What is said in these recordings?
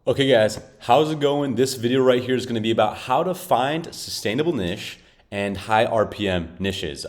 Okay guys, how's it going? This video right here is going to be about how to find sustainable niche and high RPM niches.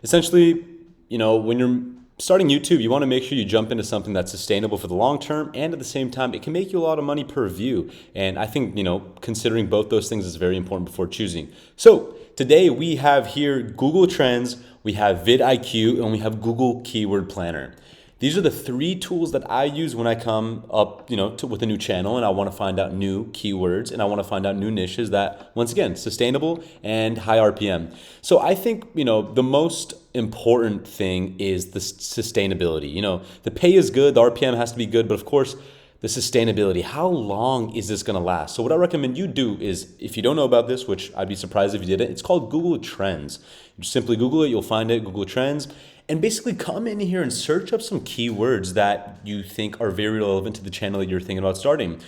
Essentially, when you're starting YouTube, you want to make sure you jump into something that's sustainable for the long term, and at the same time, it can make you a lot of money per view. And I think, considering both those things is very important before choosing. So today we have here Google Trends, we have VidIQ, and we have Google Keyword Planner. These are the three tools that I use when I come up, with a new channel and I want to find out new keywords and I want to find out new niches that, once again, sustainable and high RPM. So I think, the most important thing is the sustainability. The pay is good, the RPM has to be good, but of course, the sustainability. How long is this going to last? So what I recommend you do is, if you don't know about this, which I'd be surprised if you didn't, it's called Google Trends. You just simply Google it, you'll find it, Google Trends. And basically come in here and search up some keywords that you think are very relevant to the channel that you're thinking about starting.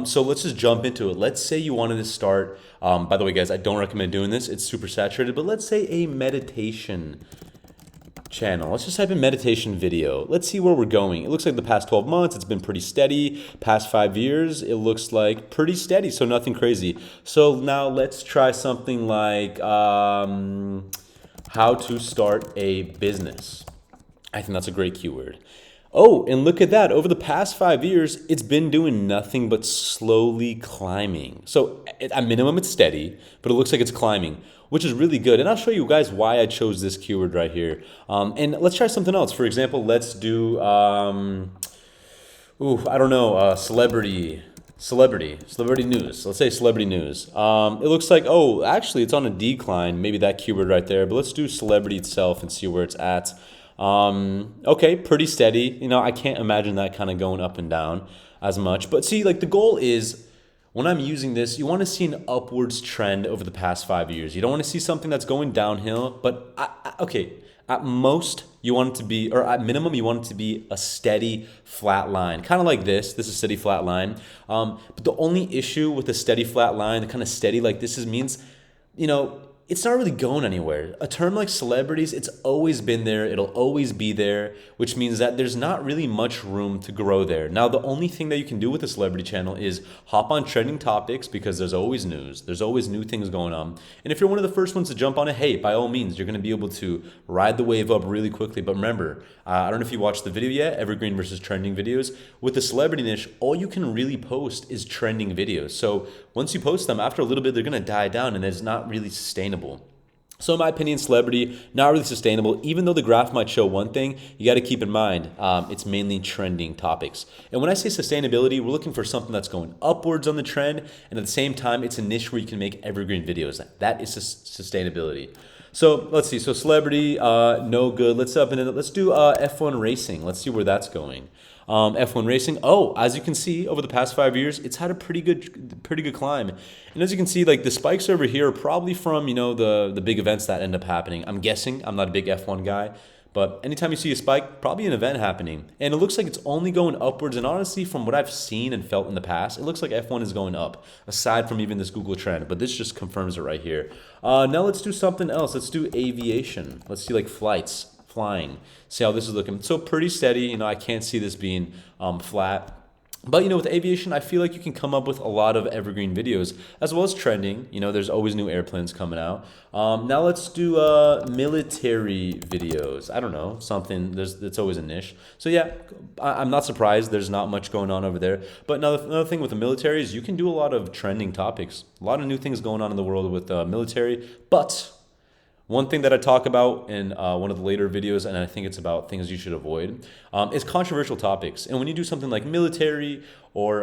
So let's just jump into it. Let's say you wanted to start, by the way, guys, I don't recommend doing this. It's super saturated, but let's say a meditation channel. Let's just type in meditation video. Let's see where we're going. It looks like the past 12 months, it's been pretty steady. Past 5 years, it looks like pretty steady, so nothing crazy. So now let's try something like how to start a business. I think that's a great keyword. Oh, and look at that. Over the past 5 years, it's been doing nothing but slowly climbing. So at minimum, it's steady, but it looks like it's climbing, which is really good. And I'll show you guys why I chose this keyword right here. And let's try something else. For example, let's do, celebrity news. Let's say celebrity news. It looks like, actually it's on a decline, maybe that keyword right there, but let's do celebrity itself and see where it's at. Okay, pretty steady. I can't imagine that kind of going up and down as much, but see, like the goal is, when I'm using this, you want to see an upwards trend over the past 5 years. You don't want to see something that's going downhill, but at most, you want it to be, or at minimum, you want it to be a steady flat line. Kind of like this. This is a steady flat line. But the only issue with a steady flat line, the kind of steady like this means, it's not really going anywhere. A term like celebrities, it's always been there. It'll always be there, which means that there's not really much room to grow there. Now, the only thing that you can do with a celebrity channel is hop on trending topics because there's always news. There's always new things going on. And if you're one of the first ones to jump on it, hey, by all means, you're going to be able to ride the wave up really quickly. But remember, I don't know if you watched the video yet, evergreen versus trending videos. With the celebrity niche, all you can really post is trending videos. So once you post them, after a little bit, they're going to die down and it's not really sustainable. So in my opinion, celebrity, not really sustainable. Even though the graph might show one thing, you got to keep in mind, it's mainly trending topics. And when I say sustainability, we're looking for something that's going upwards on the trend, and at the same time, it's a niche where you can make evergreen videos. That is sustainability. So let's see. So celebrity, no good. Let's do F1 racing. Let's see where that's going. F1 racing. As you can see, over the past 5 years, it's had a pretty good climb. And as you can see, like the spikes over here are probably from, the big events that end up happening. I'm guessing. I'm not a big F1 guy, but anytime you see a spike, probably an event happening. And it looks like it's only going upwards. And honestly, from what I've seen and felt in the past, it looks like F1 is going up, aside from even this Google trend. But this just confirms it right here. Now let's do something else. Let's do aviation. Let's see like flights. Flying. See how this is looking. So pretty steady. I can't see this being flat. But with aviation, I feel like you can come up with a lot of evergreen videos as well as trending. There's always new airplanes coming out. Now let's do military videos. I don't know, something. It's always a niche. So yeah, I'm not surprised. There's not much going on over there. But another thing with the military is you can do a lot of trending topics. A lot of new things going on in the world with military. But one thing that I talk about in one of the later videos, and I think it's about things you should avoid, is controversial topics. And when you do something like military or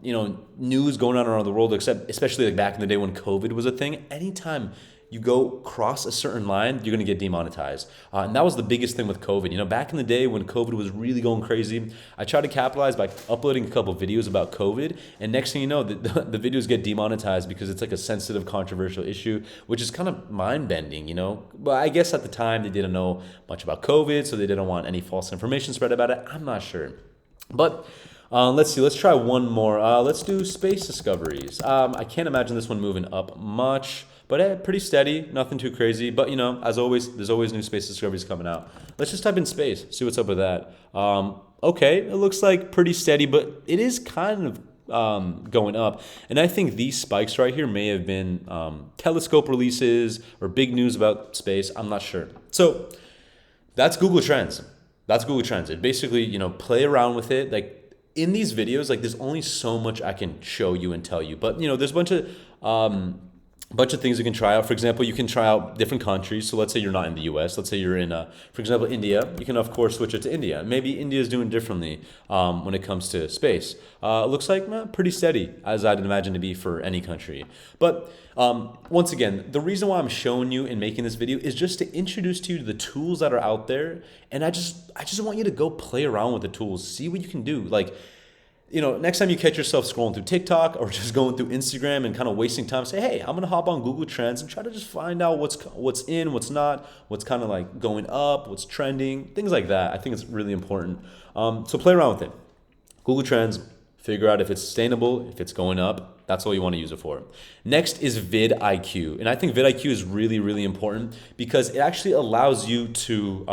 news going on around the world, especially like back in the day when COVID was a thing, anytime you go cross a certain line, you're going to get demonetized. And that was the biggest thing with COVID. Back in the day when COVID was really going crazy, I tried to capitalize by uploading a couple of videos about COVID. And next thing you know, the videos get demonetized because it's like a sensitive, controversial issue, which is kind of mind-bending, But I guess at the time they didn't know much about COVID, so they didn't want any false information spread about it. I'm not sure. But let's see. Let's try one more. Let's do space discoveries. I can't imagine this one moving up much. But pretty steady, nothing too crazy. But as always, there's always new space discoveries coming out. Let's just type in space, see what's up with that. Okay, it looks like pretty steady, but it is kind of going up. And I think these spikes right here may have been telescope releases or big news about space. I'm not sure. So that's Google Trends. That's Google Trends. It basically, play around with it. Like in these videos, like there's only so much I can show you and tell you. But there's a bunch of things you can try out. For example, you can try out different countries. So let's say you're not in the US. Let's say you're in, for example, India. You can, of course, switch it to India. Maybe India is doing differently when it comes to space. It looks like pretty steady, as I'd imagine to be for any country. But once again, the reason why I'm showing you and making this video is just to introduce to you the tools that are out there. And I just want you to go play around with the tools, see what you can do. Like, next time you catch yourself scrolling through TikTok or just going through Instagram and kind of wasting time, say, hey, I'm going to hop on Google Trends and try to just find out what's in, what's not, what's kind of like going up, what's trending, things like that. I think it's really important. So play around with it. Google Trends, figure out if it's sustainable, if it's going up. That's all you want to use it for. Next is VidIQ. And I think VidIQ is really, really important because it actually allows you to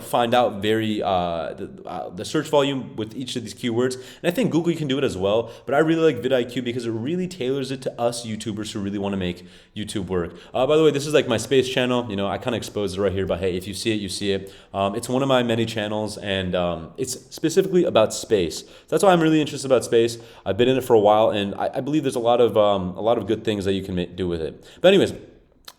find out the search volume with each of these keywords. And I think Google can do it as well, but I really like vidIQ because it really tailors it to us YouTubers who really want to make YouTube work. By the way, this is like my space channel. I kind of exposed it right here, but hey, if you see it, you see it. It's one of my many channels, and it's specifically about space. That's why I'm really interested about space. I've been in it for a while, and I believe there's a lot of good things that you can do with it. But anyways,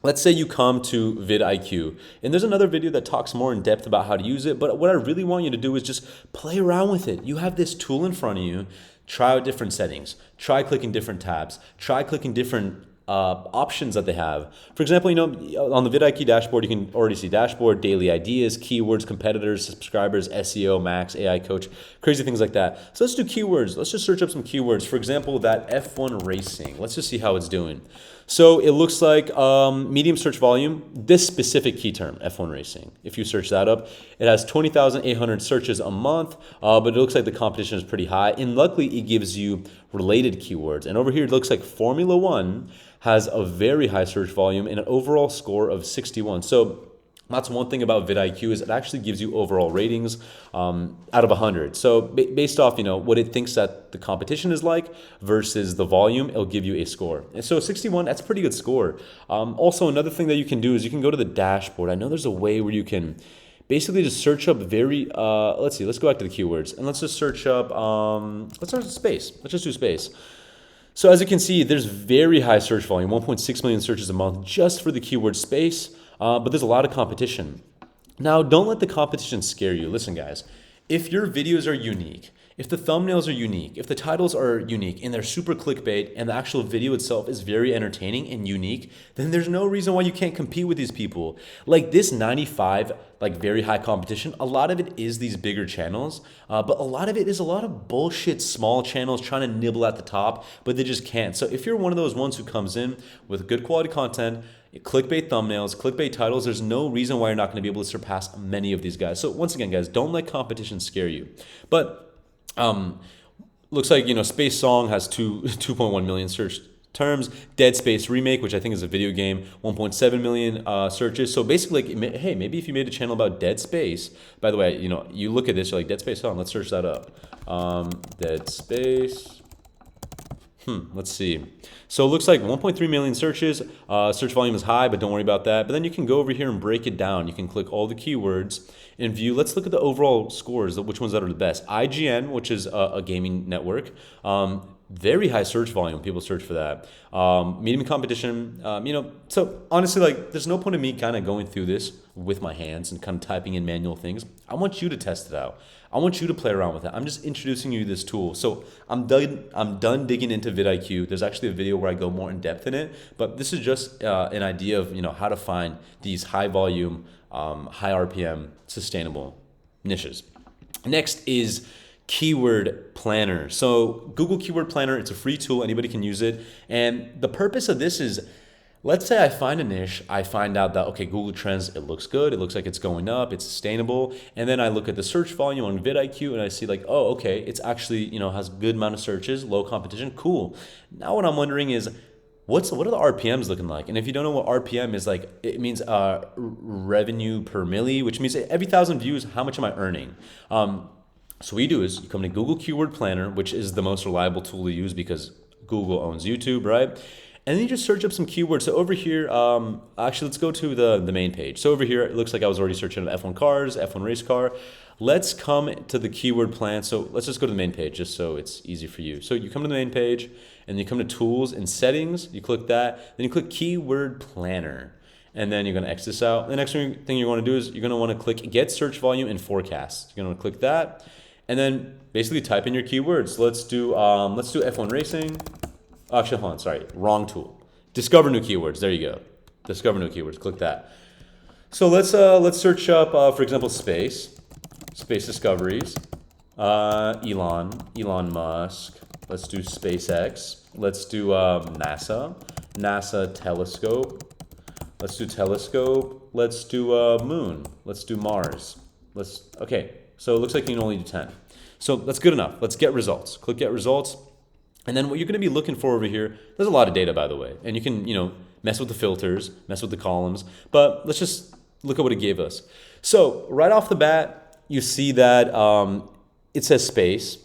let's say you come to vidIQ, and there's another video that talks more in depth about how to use it, but what I really want you to do is just play around with it. You have this tool in front of you, try out different settings, try clicking different tabs, try clicking different options that they have. For example, on the vidIQ dashboard, you can already see dashboard, daily ideas, keywords, competitors, subscribers, SEO, max, AI coach, crazy things like that. So let's do keywords. Let's just search up some keywords. For example, that F1 racing. Let's just see how it's doing. So it looks like medium search volume, this specific key term, F1 racing. If you search that up, it has 20,800 searches a month, but it looks like the competition is pretty high. And luckily, it gives you related keywords. And over here, it looks like Formula One has a very high search volume and an overall score of 61. So that's one thing about vidIQ is it actually gives you overall ratings out of 100. So based off what it thinks that the competition is like versus the volume, it'll give you a score. And so 61, that's a pretty good score. Also, another thing that you can do is you can go to the dashboard. I know there's a way where you can basically just search up let's go back to the keywords and let's just search up, let's search space. Let's just do space. So as you can see, there's very high search volume, 1.6 million searches a month just for the keyword space. But there's a lot of competition. Now, don't let the competition scare you. Listen, guys, if your videos are unique, if the thumbnails are unique, if the titles are unique and they're super clickbait and the actual video itself is very entertaining and unique, then there's no reason why you can't compete with these people. Like this 95, like very high competition, a lot of it is these bigger channels, but a lot of it is a lot of bullshit small channels trying to nibble at the top, but they just can't. So if you're one of those ones who comes in with good quality content, clickbait thumbnails, clickbait titles, there's no reason why you're not going to be able to surpass many of these guys. So once again, guys, don't let competition scare you. But looks like Space Song has 2.1 million search terms. Dead Space Remake, which I think is a video game, 1.7 million searches. So basically, like, hey, maybe if you made a channel about Dead Space, by the way, you look at this, you're like, Dead Space Song, let's search that up. Dead Space. Let's see. So it looks like 1.3 million searches. Search volume is high, but don't worry about that. But then you can go over here and break it down. You can click all the keywords and view. Let's look at the overall scores, which ones that are the best. IGN, which is a gaming network. Very high search volume. People search for that. Medium competition. So honestly, like, there's no point in me kind of going through this with my hands and kind of typing in manual things. I want you to test it out. I want you to play around with it. I'm just introducing you to this tool. So I'm done digging into vidIQ. There's actually a video where I go more in depth in it, but this is just an idea of how to find these high volume, high RPM, sustainable niches. Next is Keyword Planner. So Google Keyword Planner, it's a free tool. Anybody can use it. And the purpose of this is, let's say I find a niche, I find out that, okay, Google Trends, it looks good, it looks like it's going up, it's sustainable, and then I look at the search volume on vidIQ and I see like, oh, okay, it's actually, has a good amount of searches, low competition, cool. Now what I'm wondering is, what are the RPMs looking like? And if you don't know what RPM is, like, it means revenue per milli, which means every 1,000 views, how much am I earning? So what you do is you come to Google Keyword Planner, which is the most reliable tool to use because Google owns YouTube, right? And then you just search up some keywords. So over here, actually, let's go to the main page. So over here, it looks like I was already searching F1 cars, F1 race car. Let's come to the keyword plan. So let's just go to the main page just so it's easy for you. So you come to the main page and you come to tools and settings. You click that, then you click keyword planner. And then you're going to X this out. The next thing you're going to do is you're going to want to click get search volume and forecast. You're going to click that. And then basically type in your keywords. Let's do F1 racing. Actually, hold on, sorry, wrong tool. Discover new keywords. There you go. Discover new keywords. Click that. So let's search up, for example, space discoveries, Elon Musk. Let's do SpaceX. Let's do NASA telescope. Let's do telescope. Let's do moon. Let's do Mars. Okay. So it looks like you can only do 10. So that's good enough. Let's get results. Click get results. And then what you're going to be looking for over here, there's a lot of data, by the way. And you can, mess with the filters, mess with the columns. But let's just look at what it gave us. So right off the bat, you see that it says space.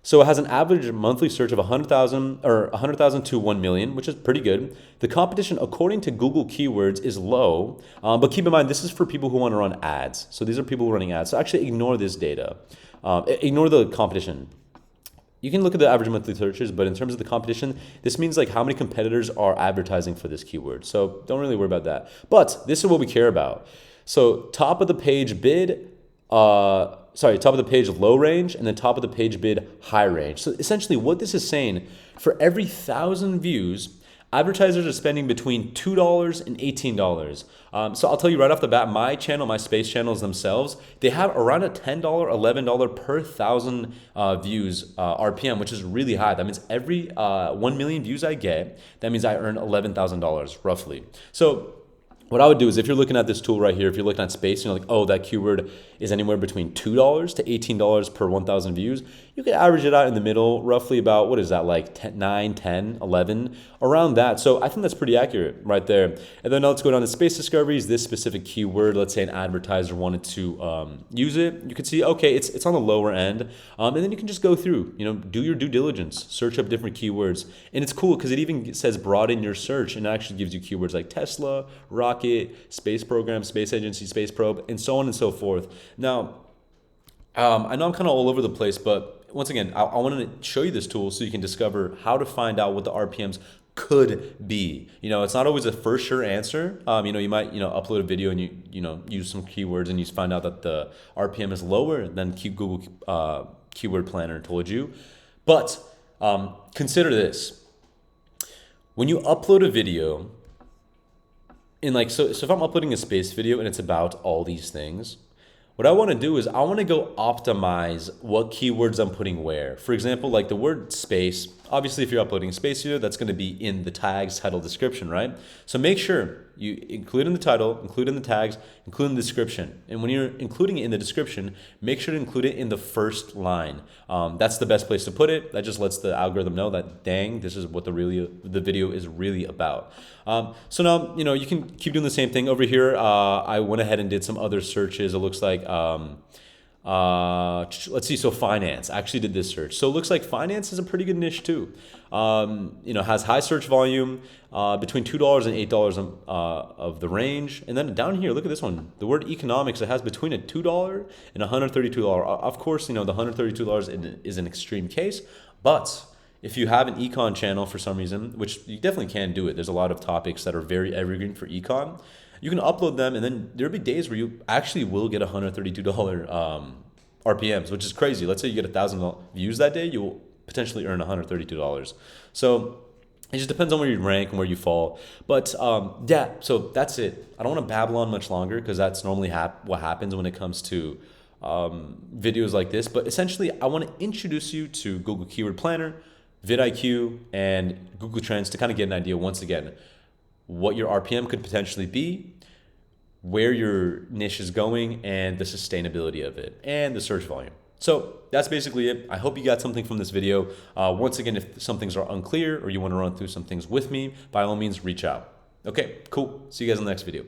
So it has an average monthly search of 100,000 to 1 million, which is pretty good. The competition, according to Google Keywords, is low. But keep in mind, this is for people who want to run ads. So these are people running ads. So actually ignore this data. Ignore the competition. You can look at the average monthly searches, but in terms of the competition, this means like how many competitors are advertising for this keyword. So don't really worry about that. But this is what we care about. So top of the page bid, top of the page low range, and then top of the page bid high range. So essentially what this is saying, for every 1,000 views, advertisers are spending between $2 and $18. So I'll tell you right off the bat, my channel, my space channels themselves, they have around a $10, $11 per 1,000 views RPM, which is really high. That means every 1 million views I get, that means I earn $11,000 roughly. So what I would do is if you're looking at this tool right here, if you're looking at space, you're like, oh, that keyword is anywhere between $2 to $18 per 1,000 views. You could average it out in the middle, roughly about, what is that, like 10, 9, 10, 11, around that. So I think that's pretty accurate right there. And then now let's go down to space discoveries. This specific keyword, let's say an advertiser wanted to use it. You can see, okay, it's on the lower end. And then you can just go through, do your due diligence, search up different keywords. And it's cool because it even says broaden your search and it actually gives you keywords like Tesla, rocket, space program, space agency, space probe, and so on and so forth. Now, I know I'm kind of all over the place, but once again, I wanted to show you this tool so you can discover how to find out what the RPMs could be. It's not always a for sure answer. You might, upload a video and you use some keywords and you find out that the RPM is lower than Google Keyword Planner told you. But consider this. When you upload a video, so if I'm uploading a space video and it's about all these things, what I want to do is I want to go optimize what keywords I'm putting where. For example, like the word space, obviously if you're uploading a space video, that's going to be in the tags, title, description, right? So make sure you include in the title, include in the tags, include in the description. And when you're including it in the description, make sure to include it in the first line. That's the best place to put it. That just lets the algorithm know that, dang, this is what the video is really about. So now, you can keep doing the same thing over here. I went ahead and did some other searches. It looks like, let's see. So finance, I actually did this search. So it looks like finance is a pretty good niche too. Has high search volume, between $2 and $8 of the range. And then down here, look at this one. The word economics, it has between a $2 and $132. Of course, the $132 is an extreme case, but if you have an econ channel for some reason, which you definitely can do it, there's a lot of topics that are very evergreen for econ. You can upload them, and then there'll be days where you actually will get $132 RPMs, which is crazy. Let's say you get 1,000 views that day, you will potentially earn $132. So it just depends on where you rank and where you fall. But yeah, so that's it. I don't want to babble on much longer because that's normally what happens when it comes to videos like this. But essentially, I want to introduce you to Google Keyword Planner, VidIQ, and Google Trends to kind of get an idea, once again, what your RPM could potentially be, where your niche is going, and the sustainability of it, and the search volume. So that's basically it. I hope you got something from this video. Once again, if some things are unclear or you want to run through some things with me, by all means, reach out. Okay, cool. See you guys in the next video.